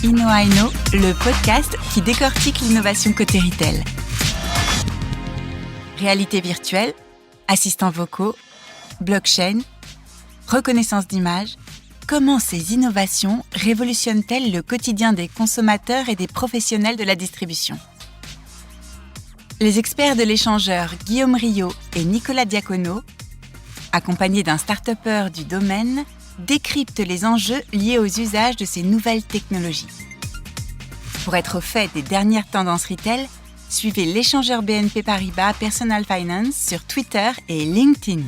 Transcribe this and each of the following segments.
InnoAIno, le podcast qui décortique l'innovation côté retail. Réalité virtuelle, assistants vocaux, blockchain, reconnaissance d'images, comment ces innovations révolutionnent-elles le quotidien des consommateurs et des professionnels de la distribution ? Les experts de l'échangeur Guillaume Rio et Nicolas Diacono, accompagnés d'un start-upper du domaine, décryptent les enjeux liés aux usages de ces nouvelles technologies. Pour être au fait des dernières tendances retail, suivez l'échangeur BNP Paribas Personal Finance sur Twitter et LinkedIn.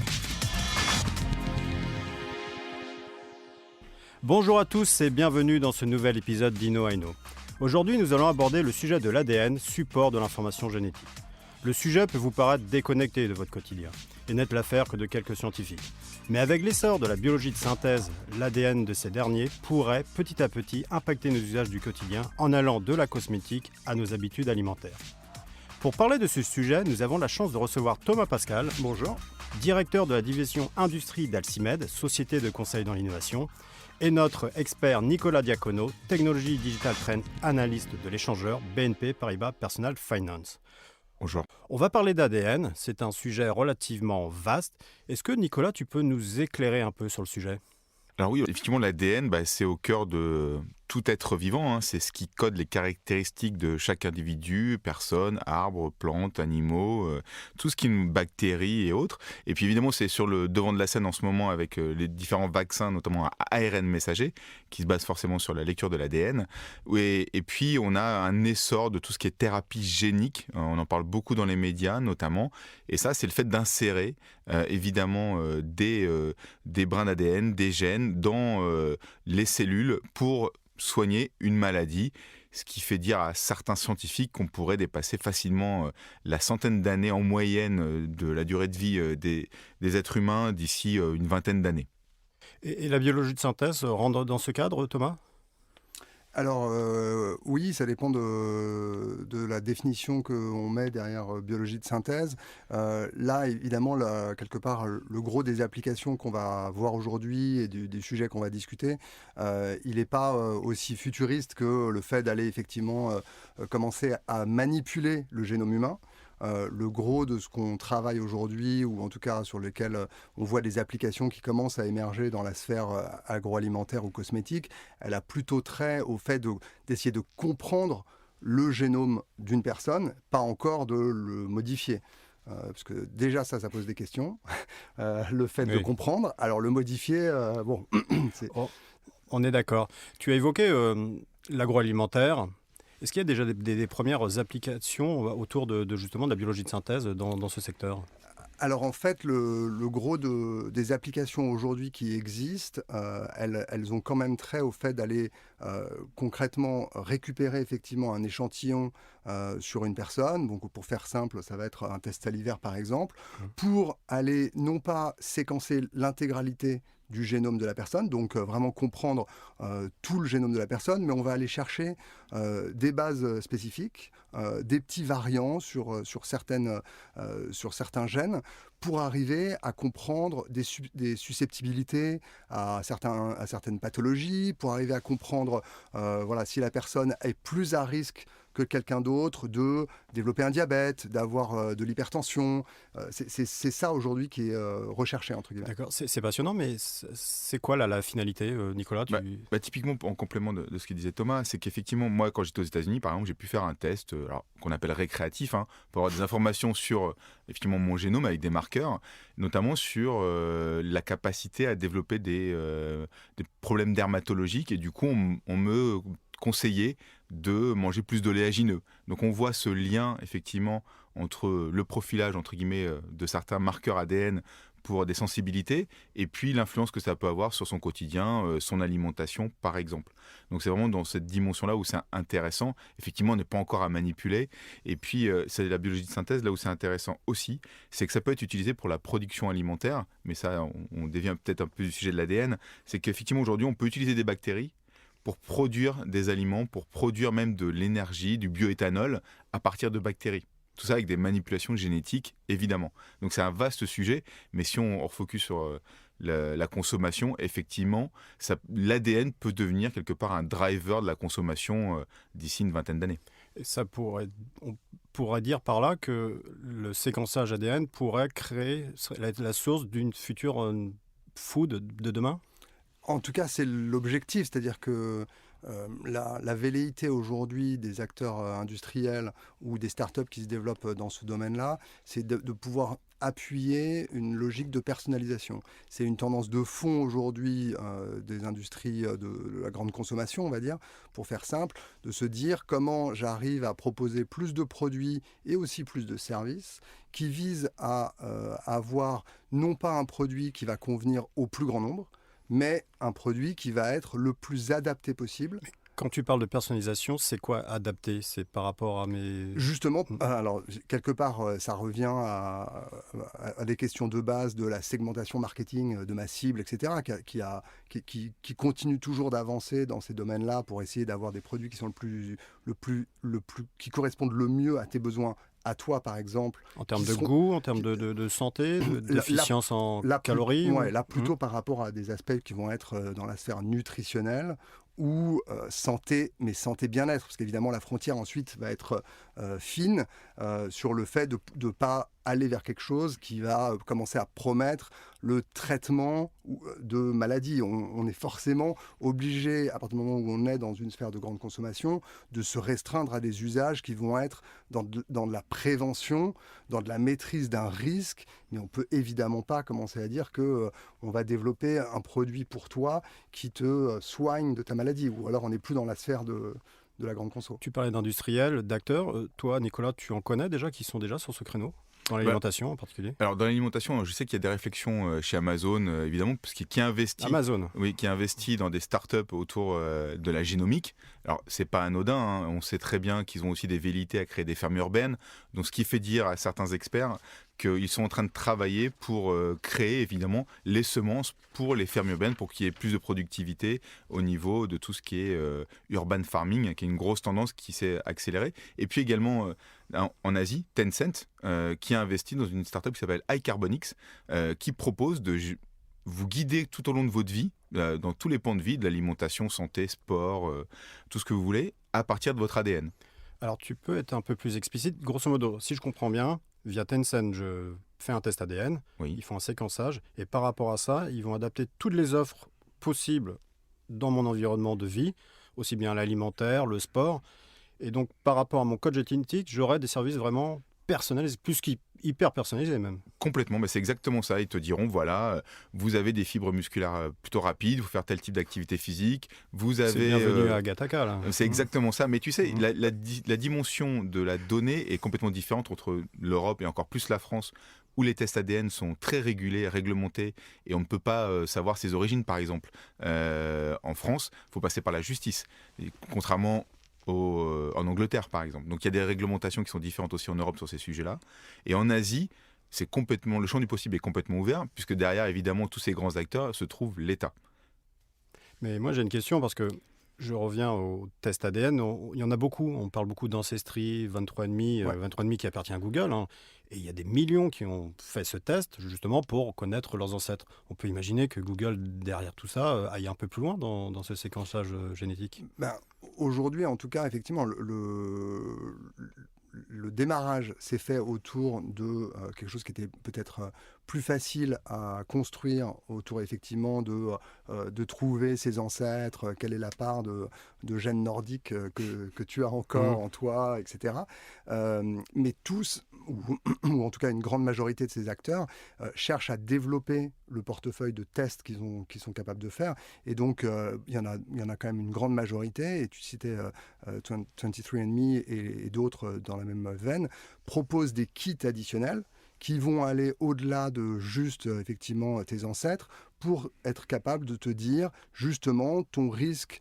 Bonjour à tous et bienvenue dans ce nouvel épisode d'InnoAIno. Aujourd'hui, nous allons aborder le sujet de l'ADN, support de l'information génétique. Le sujet peut vous paraître déconnecté de votre quotidien et n'être l'affaire que de quelques scientifiques. Mais avec l'essor de la biologie de synthèse, l'ADN de ces derniers pourrait petit à petit impacter nos usages du quotidien en allant de la cosmétique à nos habitudes alimentaires. Pour parler de ce sujet, nous avons la chance de recevoir Thomas Pascal, bonjour, directeur de la division industrie d'Alcimed, société de conseil dans l'innovation, et notre expert Nicolas Diacono, Technology Digital Trend Analyst de l'échangeur BNP Paribas Personal Finance. Bonjour. On va parler d'ADN, c'est un sujet relativement vaste. Est-ce que Nicolas, tu peux nous éclairer un peu sur le sujet ? Alors oui, effectivement, l'ADN, c'est au cœur de tout être vivant, hein. C'est ce qui code les caractéristiques de chaque individu, personne, arbre, plantes, animaux, tout ce qui nous bactéries et autres. Et puis évidemment, c'est sur le devant de la scène en ce moment avec les différents vaccins, notamment à ARN messager, qui se basent forcément sur la lecture de l'ADN. Et puis, on a un essor de tout ce qui est thérapie génique. On en parle beaucoup dans les médias, notamment. Et ça, c'est le fait d'insérer, évidemment, des brins d'ADN, des gènes dans les cellules pour soigner une maladie, ce qui fait dire à certains scientifiques qu'on pourrait dépasser facilement la centaine d'années en moyenne de la durée de vie des êtres humains d'ici une vingtaine d'années. Et la biologie de synthèse rentre dans ce cadre, Thomas ? Alors oui, ça dépend de la définition qu'on met derrière biologie de synthèse. Là, évidemment, quelque part, le gros des applications qu'on va voir aujourd'hui et des sujets qu'on va discuter, il n'est pas aussi futuriste que le fait d'aller effectivement commencer à manipuler le génome humain. Le gros de ce qu'on travaille aujourd'hui, ou en tout cas sur lequel on voit des applications qui commencent à émerger dans la sphère agroalimentaire ou cosmétique, elle a plutôt trait au fait d'essayer de comprendre le génome d'une personne, pas encore de le modifier. Parce que déjà ça pose des questions, le fait de comprendre. Alors le modifier, c'est... On est d'accord. Tu as évoqué l'agroalimentaire. Est-ce qu'il y a déjà des premières applications autour de justement de la biologie de synthèse dans ce secteur ? Alors en fait, le gros des applications aujourd'hui qui existent, elles ont quand même trait au fait d'aller concrètement récupérer effectivement un échantillon sur une personne. Donc pour faire simple, ça va être un test salivaire par exemple, pour aller non pas séquencer l'intégralité du génome de la personne, donc vraiment comprendre tout le génome de la personne, mais on va aller chercher des bases spécifiques, des petits variants sur certains gènes, pour arriver à comprendre des susceptibilités à certaines pathologies, pour arriver à comprendre si la personne est plus à risque que quelqu'un d'autre de développer un diabète, d'avoir de l'hypertension. C'est ça aujourd'hui qui est recherché, entre guillemets. D'accord, c'est passionnant, mais c'est quoi la finalité, Nicolas ? Typiquement, en complément de ce que disait Thomas, c'est qu'effectivement, moi, quand j'étais aux États-Unis, par exemple, j'ai pu faire un test qu'on appelle récréatif, pour avoir des informations sur effectivement mon génome avec des marqueurs, notamment sur la capacité à développer des problèmes dermatologiques. Et du coup, on me conseillait de manger plus d'oléagineux. Donc on voit ce lien effectivement entre le profilage entre guillemets de certains marqueurs ADN pour des sensibilités et puis l'influence que ça peut avoir sur son quotidien, son alimentation par exemple. Donc c'est vraiment dans cette dimension-là où c'est intéressant. Effectivement, on n'est pas encore à manipuler. Et puis c'est la biologie de synthèse, là où c'est intéressant aussi, c'est que ça peut être utilisé pour la production alimentaire, mais ça on dévient peut-être un peu du sujet de l'ADN, c'est qu'effectivement aujourd'hui on peut utiliser des bactéries pour produire des aliments, pour produire même de l'énergie, du bioéthanol à partir de bactéries. Tout ça avec des manipulations génétiques, évidemment. Donc c'est un vaste sujet, mais si on refocus sur la consommation, effectivement, l'ADN peut devenir quelque part un driver de la consommation d'ici une vingtaine d'années. Et on pourrait dire par là que le séquençage ADN pourrait créer la source d'une future food de demain. En tout cas, c'est l'objectif, c'est-à-dire que la velléité aujourd'hui des acteurs industriels ou des startups qui se développent dans ce domaine-là, c'est de pouvoir appuyer une logique de personnalisation. C'est une tendance de fond aujourd'hui des industries de la grande consommation, on va dire, pour faire simple, de se dire comment j'arrive à proposer plus de produits et aussi plus de services qui visent à avoir non pas un produit qui va convenir au plus grand nombre, mais un produit qui va être le plus adapté possible. Quand tu parles de personnalisation, c'est quoi adapté? C'est par rapport à mes... Justement, alors quelque part, ça revient à des questions de base de la segmentation marketing de ma cible, etc., qui continue toujours d'avancer dans ces domaines-là pour essayer d'avoir des produits qui sont qui correspondent le mieux à tes besoins. À toi, par exemple. En termes de goût, en termes de santé, d'efficience en calories là, plutôt par rapport à des aspects qui vont être dans la sphère nutritionnelle ou santé, mais santé bien-être. Parce qu'évidemment, la frontière ensuite va être fine sur le fait de ne pas aller vers quelque chose qui va commencer à promettre le traitement de maladies. On est forcément obligé, à partir du moment où on est dans une sphère de grande consommation, de se restreindre à des usages qui vont être dans de la prévention, dans de la maîtrise d'un risque, mais on ne peut évidemment pas commencer à dire qu'on va développer un produit pour toi qui te soigne de ta maladie, ou alors on n'est plus dans la sphère de la grande conso. Tu parlais d'industriels, d'acteurs. Toi, Nicolas, tu en connais déjà qui sont déjà sur ce créneau? Dans l'alimentation en particulier? Alors dans l'alimentation, je sais qu'il y a des réflexions chez Amazon, évidemment, parce qui investit, qui investit dans des startups autour de la génomique. Alors c'est pas anodin, hein. On sait très bien qu'ils ont aussi des velléités à créer des fermes urbaines, donc ce qui fait dire à certains experts qu'ils sont en train de travailler pour créer évidemment les semences pour les fermes urbaines, pour qu'il y ait plus de productivité au niveau de tout ce qui est urban farming, qui est une grosse tendance qui s'est accélérée. Et puis également en Asie, Tencent, qui a investi dans une startup qui s'appelle iCarbonix, qui propose de vous guider tout au long de votre vie, dans tous les pans de vie, de l'alimentation, santé, sport, tout ce que vous voulez, à partir de votre ADN. Alors tu peux être un peu plus explicite. Grosso modo, si je comprends bien, via Tencent, je fais un test ADN, oui. Ils font un séquençage, et par rapport à ça, ils vont adapter toutes les offres possibles dans mon environnement de vie, aussi bien l'alimentaire, le sport. Et donc, par rapport à mon code génétique, j'aurai des services vraiment personnalisés, plus qu'hyper personnalisés même. Complètement, mais c'est exactement ça. Ils te diront, voilà, vous avez des fibres musculaires plutôt rapides, vous faites tel type d'activité physique, vous avez... C'est bienvenu à Gattaca, là. C'est exactement ça. Mais tu sais, la dimension de la donnée est complètement différente entre l'Europe et encore plus la France, où les tests ADN sont très régulés, réglementés, et on ne peut pas savoir ses origines, par exemple. En France, il faut passer par la justice. Et contrairement en Angleterre, par exemple. Donc il y a des réglementations qui sont différentes aussi en Europe sur ces sujets-là. Et en Asie, le champ du possible est complètement ouvert, puisque derrière, évidemment, tous ces grands acteurs se trouve l'État. Mais moi, j'ai une question, parce que je reviens au test ADN. Il y en a beaucoup. On parle beaucoup d'Ancestry, 23andMe, 23andMe qui appartient à Google. Hein. Et il y a des millions qui ont fait ce test, justement, pour connaître leurs ancêtres. On peut imaginer que Google, derrière tout ça, aille un peu plus loin dans ce séquençage génétique. Aujourd'hui, en tout cas, effectivement, le démarrage s'est fait autour de quelque chose qui était peut-être plus facile à construire, autour effectivement de trouver ses ancêtres, quelle est la part de gènes nordiques que tu as encore en toi, etc. Mais tous, ou en tout cas une grande majorité de ces acteurs, cherchent à développer le portefeuille de tests qu'ils sont capables de faire. Et donc, il y en a quand même une grande majorité, et tu citais 23andMe et d'autres dans la même veine, proposent des kits additionnels qui vont aller au-delà de juste, effectivement, tes ancêtres, pour être capable de te dire, justement, ton risque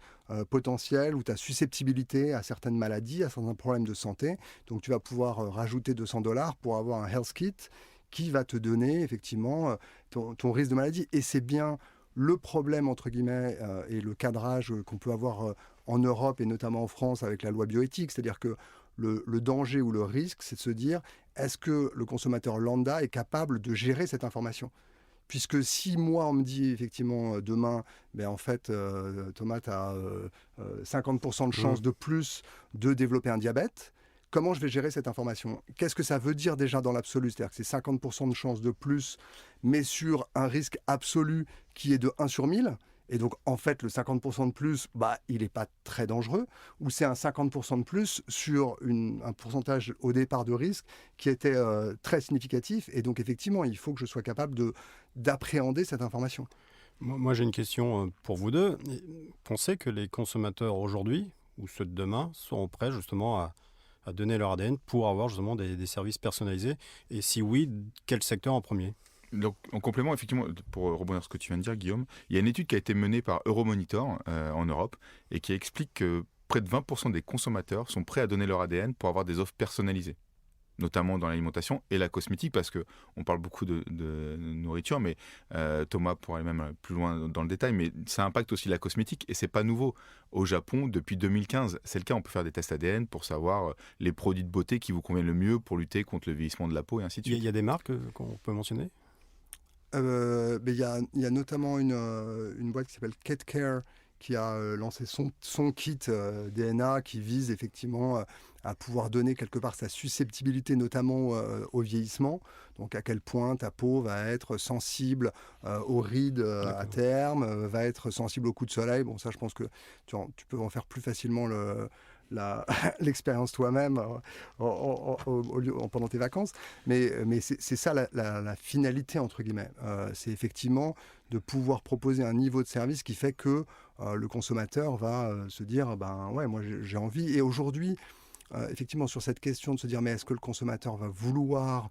potentiel ou ta susceptibilité à certaines maladies, à certains problèmes de santé. Donc, tu vas pouvoir rajouter $200 pour avoir un health kit qui va te donner, effectivement, ton risque de maladie. Et c'est bien le problème, entre guillemets, et le cadrage qu'on peut avoir en Europe et notamment en France avec la loi bioéthique. C'est-à-dire que le danger ou le risque, c'est de se dire, est-ce que le consommateur lambda est capable de gérer cette information ? puisque si moi, on me dit effectivement demain, en fait, Thomas, tu as 50% de chances de plus de développer un diabète, comment je vais gérer cette information? Qu'est-ce que ça veut dire déjà dans l'absolu? C'est-à-dire que c'est 50% de chances de plus, mais sur un risque absolu qui est de 1 sur 1000. Et donc, en fait, le 50% de plus, il n'est pas très dangereux, ou c'est un 50% de plus sur un pourcentage au départ de risque qui était très significatif. Et donc, effectivement, il faut que je sois capable d'appréhender cette information. Moi, j'ai une question pour vous deux. Pensez que les consommateurs aujourd'hui, ou ceux de demain, seront prêts justement à donner leur ADN pour avoir justement des services personnalisés? Et si oui, quel secteur en premier? Donc, en complément, effectivement, pour rebondir sur ce que tu viens de dire, Guillaume, il y a une étude qui a été menée par Euromonitor en Europe et qui explique que près de 20% des consommateurs sont prêts à donner leur ADN pour avoir des offres personnalisées, notamment dans l'alimentation et la cosmétique, parce qu'on parle beaucoup de nourriture, mais Thomas pourrait aller même plus loin dans le détail, mais ça impacte aussi la cosmétique et c'est pas nouveau. Au Japon, depuis 2015, c'est le cas, on peut faire des tests ADN pour savoir les produits de beauté qui vous conviennent le mieux pour lutter contre le vieillissement de la peau et ainsi de suite. Il y a des marques qu'on peut mentionner? Il y a notamment une boîte qui s'appelle KitCare qui a lancé son kit DNA qui vise effectivement à pouvoir donner quelque part sa susceptibilité notamment au vieillissement, donc à quel point ta peau va être sensible aux rides à terme, va être sensible aux coups de soleil. Bon, ça je pense que tu peux en faire plus facilement l'expérience toi-même pendant tes vacances, mais c'est ça la finalité entre guillemets. C'est effectivement de pouvoir proposer un niveau de service qui fait que le consommateur va se dire ouais, moi j'ai envie. Et aujourd'hui, effectivement, sur cette question de se dire mais est-ce que le consommateur va vouloir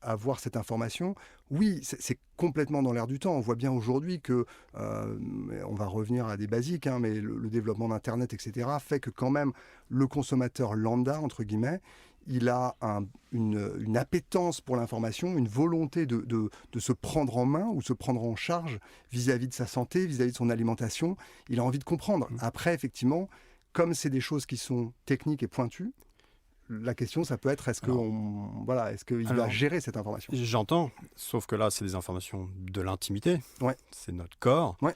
avoir cette information? Oui, c'est complètement dans l'air du temps. On voit bien aujourd'hui que, on va revenir à des basiques, mais le développement d'Internet, etc., fait que quand même le consommateur lambda, entre guillemets, il a une appétence pour l'information, une volonté de se prendre en main ou se prendre en charge vis-à-vis de sa santé, vis-à-vis de son alimentation. Il a envie de comprendre. Après, effectivement, comme c'est des choses qui sont techniques et pointues, la question, ça peut être est-ce qu'il va gérer cette information? J'entends, sauf que là, c'est des informations de l'intimité. Ouais. C'est notre corps. Ouais.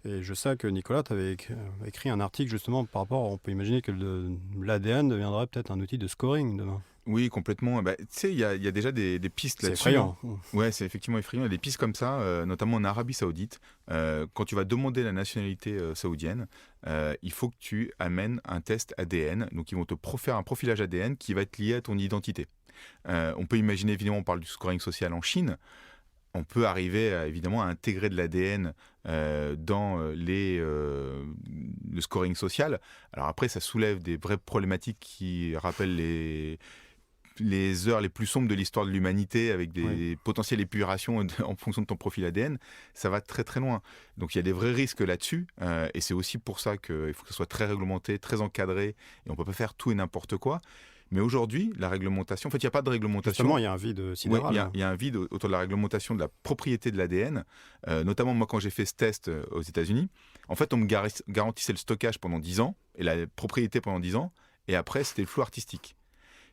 Et je sais que Nicolas, tu avais écrit un article justement par rapport, on peut imaginer que l'ADN deviendrait peut-être un outil de scoring demain. Oui, complètement. Tu sais, il y a déjà des pistes là-dessus. C'est effrayant. Ouais, c'est effectivement effrayant. Il y a des pistes comme ça, notamment en Arabie Saoudite. Quand tu vas demander la nationalité saoudienne, il faut que tu amènes un test ADN. Donc, ils vont te faire un profilage ADN qui va être lié à ton identité. On peut imaginer, évidemment, on parle du scoring social en Chine. On peut arriver évidemment à intégrer de l'ADN dans le scoring social. Alors après, ça soulève des vraies problématiques qui rappellent les heures les plus sombres de l'histoire de l'humanité avec des potentielles épurations en fonction de ton profil ADN. Ça va très très loin. Donc il y a des vrais risques là-dessus et c'est aussi pour ça qu'il faut que ce soit très réglementé, très encadré et on ne peut pas faire tout et n'importe quoi. Mais aujourd'hui, la réglementation, en fait, il n'y a pas de réglementation. Justement, il y a un vide sidéral. Oui, il y a un vide autour de la réglementation de la propriété de l'ADN. Notamment, moi, quand j'ai fait ce test aux États-Unis, en fait, on me garantissait le stockage pendant 10 ans et la propriété pendant 10 ans. Et après, c'était le flou artistique.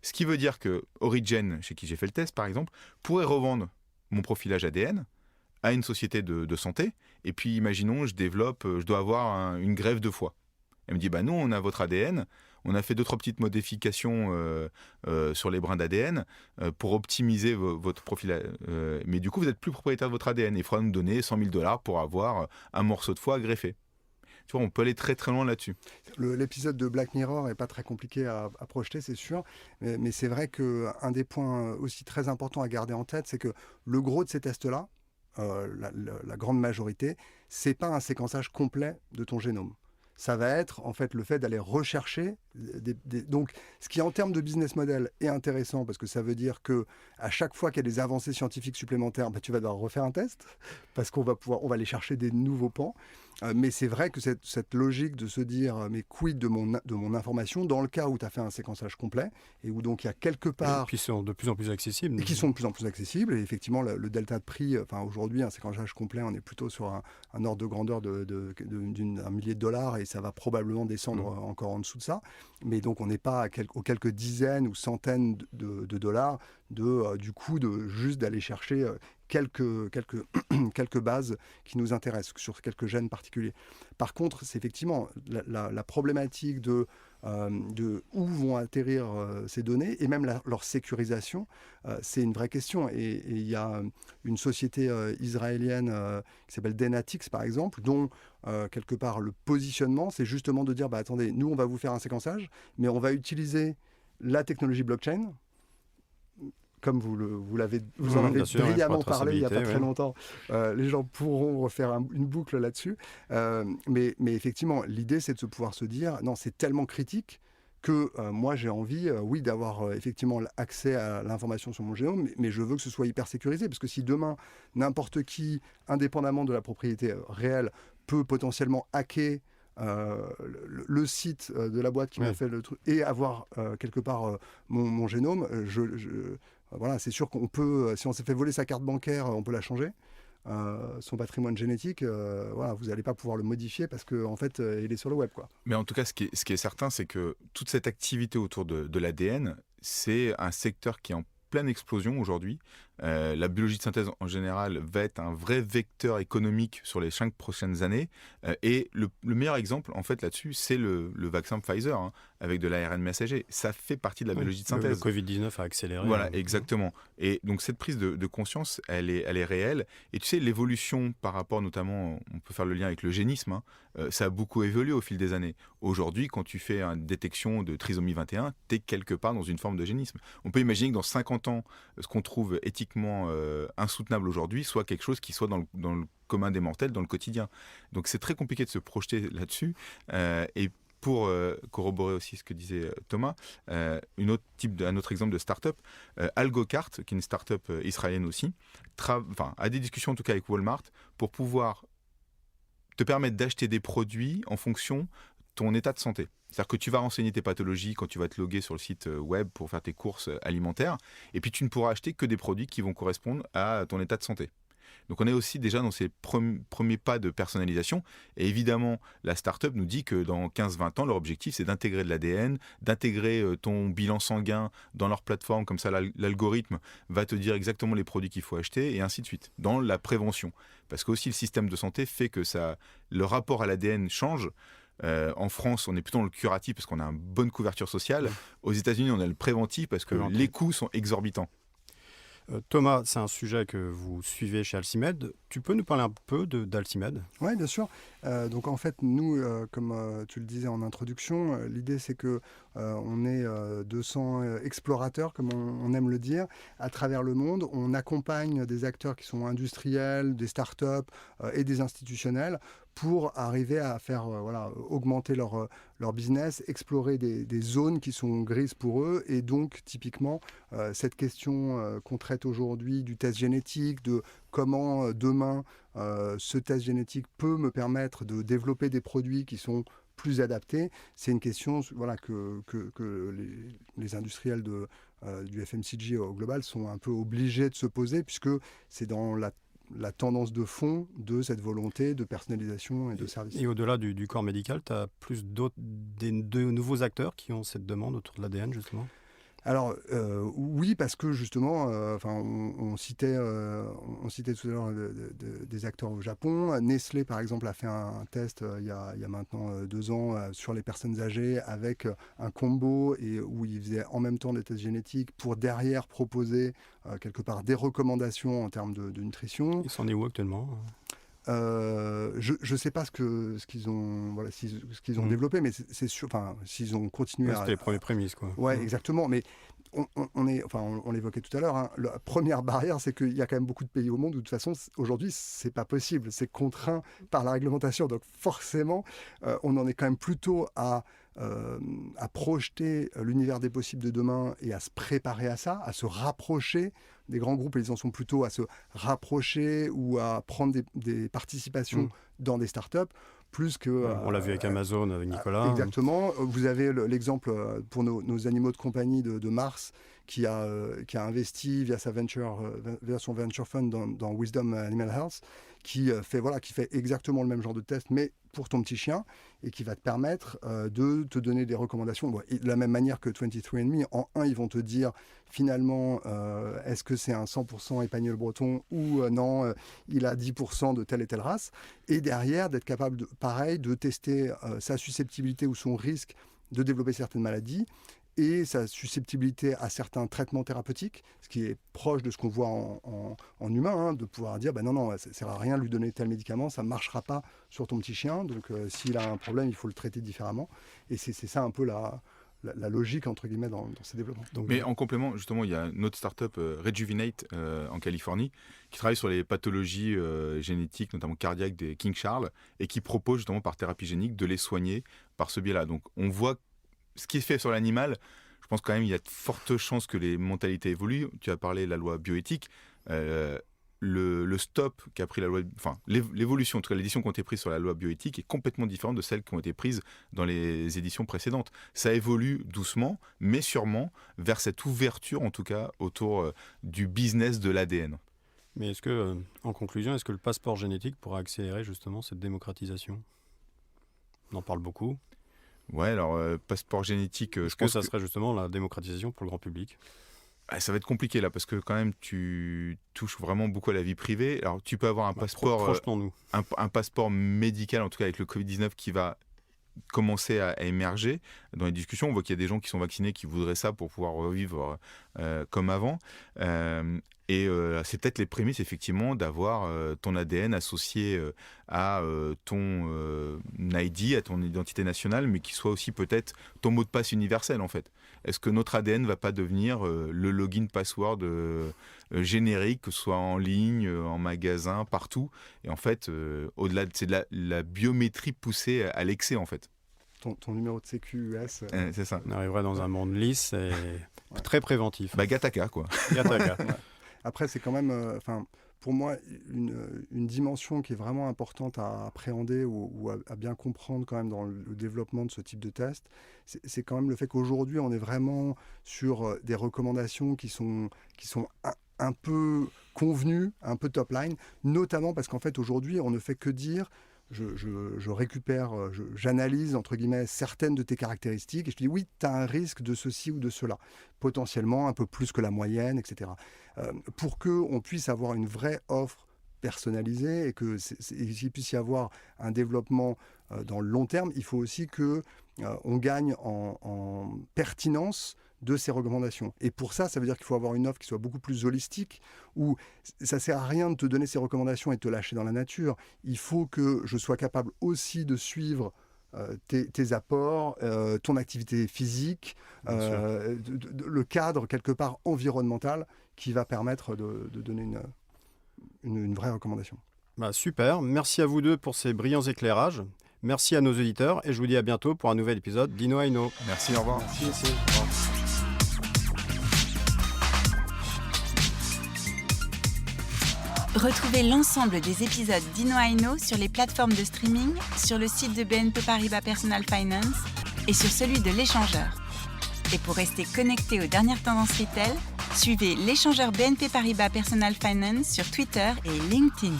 Ce qui veut dire que Origen, chez qui j'ai fait le test, par exemple, pourrait revendre mon profilage ADN à une société de santé. Et puis, imaginons, je dois avoir une greffe de foie. Elle me dit, nous, on a votre ADN. On a fait 2-3 petites modifications sur les brins d'ADN pour optimiser votre profil. Mais du coup, vous n'êtes plus propriétaire de votre ADN. Il faudra nous donner $100 000 pour avoir un morceau de foie greffé. Tu vois, on peut aller très très loin là-dessus. L'épisode de Black Mirror n'est pas très compliqué à projeter, c'est sûr. Mais c'est vrai qu'un des points aussi très importants à garder en tête, c'est que le gros de ces tests-là, la grande majorité, c'est pas un séquençage complet de ton génome. Ça va être en fait le fait d'aller rechercher donc ce qui en termes de business model est intéressant parce que ça veut dire que à chaque fois qu'il y a des avancées scientifiques supplémentaires, tu vas devoir refaire un test parce on va aller chercher des nouveaux pans. Mais c'est vrai que cette logique de se dire mais quid de mon information dans le cas où tu as fait un séquençage complet et où donc il y a quelque part... Et puis sont de plus en plus accessibles. Et qui sont de plus en plus accessibles. Et effectivement, le delta de prix, aujourd'hui, un séquençage complet, on est plutôt sur un ordre de grandeur d'un millier de dollars et ça va probablement descendre encore en dessous de ça. Mais donc on n'est pas aux quelques dizaines ou centaines de dollars du coût de juste d'aller chercher quelques bases qui nous intéressent sur quelques gènes particuliers. Par contre, c'est effectivement la problématique de où vont atterrir ces données et même leur sécurisation, c'est une vraie question. Et il y a une société israélienne qui s'appelle Dynatix, par exemple, dont quelque part le positionnement, c'est justement de dire, attendez, nous on va vous faire un séquençage, mais on va utiliser la technologie blockchain, comme vous en avez brillamment parlé il n'y a pas très longtemps. Les gens pourront refaire une boucle là-dessus. Mais effectivement, l'idée, c'est de pouvoir se dire, non, c'est tellement critique que moi, j'ai envie, d'avoir effectivement accès à l'information sur mon génome, mais je veux que ce soit hyper sécurisé. Parce que si demain, n'importe qui, indépendamment de la propriété réelle, peut potentiellement hacker le site de la boîte qui m'a fait le truc et avoir quelque part mon génome, voilà, c'est sûr qu'on peut, si on s'est fait voler sa carte bancaire, on peut la changer. Son patrimoine génétique, voilà, vous n'allez pas pouvoir le modifier parce qu'en fait, il est sur le web, quoi. Mais en tout cas, ce qui est certain, c'est que toute cette activité autour de l'ADN, c'est un secteur qui est en pleine explosion aujourd'hui. La biologie de synthèse en général va être un vrai vecteur économique sur les 5 prochaines années. Et le meilleur exemple, en fait, là-dessus, c'est le vaccin Pfizer, avec de l'ARN messager. Ça fait partie de la biologie de synthèse. Le Covid-19 a accéléré. Voilà, exactement. Et donc, cette prise de conscience, elle est réelle. Et tu sais, l'évolution par rapport, notamment, on peut faire le lien avec l'eugénisme, ça a beaucoup évolué au fil des années. Aujourd'hui, quand tu fais une détection de trisomie 21, tu es quelque part dans une forme d'eugénisme. On peut imaginer que dans 50 ans, ce qu'on trouve éthiquement insoutenable aujourd'hui soit quelque chose qui soit dans le commun des mortels, dans le quotidien. Donc c'est très compliqué de se projeter là-dessus. Et pour corroborer aussi ce que disait Thomas, un autre exemple de start-up, AlgoCart, qui est une start-up israélienne aussi, a des discussions en tout cas avec Walmart pour pouvoir te permettre d'acheter des produits en fonction de ton état de santé. C'est-à-dire que tu vas renseigner tes pathologies quand tu vas te loguer sur le site web pour faire tes courses alimentaires, et puis tu ne pourras acheter que des produits qui vont correspondre à ton état de santé. Donc on est aussi déjà dans ces premiers pas de personnalisation, et évidemment la start-up nous dit que dans 15-20 ans, leur objectif c'est d'intégrer de l'ADN, d'intégrer ton bilan sanguin dans leur plateforme, comme ça l'algorithme va te dire exactement les produits qu'il faut acheter, et ainsi de suite, dans la prévention. Parce que aussi le système de santé fait que le rapport à l'ADN change. En France, on est plutôt dans le curatif parce qu'on a une bonne couverture sociale. Aux États-Unis, on a le préventif parce que les coûts sont exorbitants. Thomas, c'est un sujet que vous suivez chez Alcimed. Tu peux nous parler un peu d'Alcimed ? Oui, bien sûr. Donc en fait, nous, comme tu le disais en introduction, l'idée c'est que on est 200 explorateurs, comme on aime le dire, à travers le monde. On accompagne des acteurs qui sont industriels, des startups et des institutionnels pour arriver à faire augmenter leur business, explorer des zones qui sont grises pour eux. Et donc, typiquement, cette question qu'on traite aujourd'hui du test génétique, de comment demain ce test génétique peut me permettre de développer des produits qui sont plus adaptés, c'est une question que les industriels du FMCG au global sont un peu obligés de se poser, puisque c'est dans la tendance de fond de cette volonté de personnalisation et de service. Et au-delà du corps médical, tu as plus de nouveaux acteurs qui ont cette demande autour de l'ADN, justement ? Alors oui, parce que justement, on citait tout à l'heure des acteurs au Japon. Nestlé, par exemple, a fait un test il y a maintenant 2 ans sur les personnes âgées avec un combo et où ils faisaient en même temps des tests génétiques pour derrière proposer quelque part des recommandations en termes de nutrition. Ils s'en est où actuellement ? Je ne sais pas ce qu'ils ont développé, mais c'est sûr. S'ils ont continué C'était les premières prémices, quoi. Ouais, exactement. Mais on l'évoquait tout à l'heure. La première barrière, c'est qu'il y a quand même beaucoup de pays au monde où de toute façon, aujourd'hui, c'est pas possible. C'est contraint par la réglementation. Donc forcément, on en est quand même plutôt à projeter l'univers des possibles de demain et à se préparer à ça, à se rapprocher des grands groupes. Et ils en sont plutôt à se rapprocher ou à prendre des participations dans des startups. Plus que, on l'a vu avec Amazon, avec Nicolas. Exactement. Vous avez l'exemple pour nos animaux de compagnie de Mars, qui a investi via son venture fund dans Wisdom Animal Health, qui fait exactement le même genre de test, mais pour ton petit chien, et qui va te permettre de te donner des recommandations. Bon, et de la même manière que 23andMe, en un, ils vont te dire finalement, est-ce que c'est un 100% épagneul breton ou non, il a 10% de telle et telle race. Et derrière, d'être capable, de tester sa susceptibilité ou son risque de développer certaines maladies et sa susceptibilité à certains traitements thérapeutiques, ce qui est proche de ce qu'on voit en humain, de pouvoir dire non, ça ne sert à rien de lui donner tel médicament, ça ne marchera pas sur ton petit chien, donc s'il a un problème, il faut le traiter différemment. Et c'est ça un peu la logique, entre guillemets, dans ces développements. Mais en complément, justement, il y a une autre start-up, Rejuvenate, en Californie, qui travaille sur les pathologies génétiques, notamment cardiaques des King Charles, et qui propose justement par thérapie génique de les soigner par ce biais-là. Donc on voit ce qui est fait sur l'animal. Je pense quand même qu'il y a de fortes chances que les mentalités évoluent. Tu as parlé de la loi bioéthique. Le stop qu'a pris la loi, enfin l'évolution, en tout cas l'édition qui a été prise sur la loi bioéthique est complètement différente de celles qui ont été prises dans les éditions précédentes. Ça évolue doucement, mais sûrement vers cette ouverture, en tout cas, autour du business de l'ADN. Mais est-ce que, en conclusion, est-ce que le passeport génétique pourra accélérer justement cette démocratisation ? On en parle beaucoup. Ouais, alors passeport génétique. Est-ce que ça serait justement la démocratisation pour le grand public ? Ça va être compliqué là parce que quand même tu touches vraiment beaucoup à la vie privée. Alors tu peux avoir un passeport, projetons-nous. Un passeport médical, en tout cas avec le Covid-19 qui va commencer à émerger dans les discussions. On voit qu'il y a des gens qui sont vaccinés qui voudraient ça pour pouvoir revivre comme avant. Et c'est peut-être les prémices effectivement d'avoir ton ADN associé à ton ID, à ton identité nationale, mais qui soit aussi peut-être ton mot de passe universel en fait. Est-ce que notre ADN ne va pas devenir le login password générique, que ce soit en ligne, en magasin, partout ? Et en fait, au-delà, c'est de la biométrie poussée à l'excès en fait. Ton numéro de sécu US. C'est ça. On arriverait dans un monde lisse et très préventif. Gattaca quoi. Gattaca. Ouais. Après, c'est quand même, pour moi, une dimension qui est vraiment importante à appréhender ou à bien comprendre quand même dans le développement de ce type de test. C'est quand même le fait qu'aujourd'hui, on est vraiment sur des recommandations qui sont un peu convenues, un peu top line, notamment parce qu'en fait, aujourd'hui, on ne fait que dire... Je récupère, j'analyse entre guillemets certaines de tes caractéristiques et je te dis oui, tu as un risque de ceci ou de cela, potentiellement un peu plus que la moyenne, etc. Pour qu'on puisse avoir une vraie offre personnalisée et qu'il puisse y avoir un développement dans le long terme, il faut aussi qu'on gagne en pertinence de ces recommandations. Et pour ça, ça veut dire qu'il faut avoir une offre qui soit beaucoup plus holistique, où ça ne sert à rien de te donner ces recommandations et de te lâcher dans la nature. Il faut que je sois capable aussi de suivre tes apports, ton activité physique, le cadre quelque part environnemental qui va permettre de donner une vraie recommandation. Super, merci à vous deux pour ces brillants éclairages. Merci à nos auditeurs et je vous dis à bientôt pour un nouvel épisode d'Inno Aino. Merci, au revoir. Merci. Retrouvez l'ensemble des épisodes d'Inno Aino sur les plateformes de streaming, sur le site de BNP Paribas Personal Finance et sur celui de l'échangeur. Et pour rester connecté aux dernières tendances retail, suivez l'échangeur BNP Paribas Personal Finance sur Twitter et LinkedIn.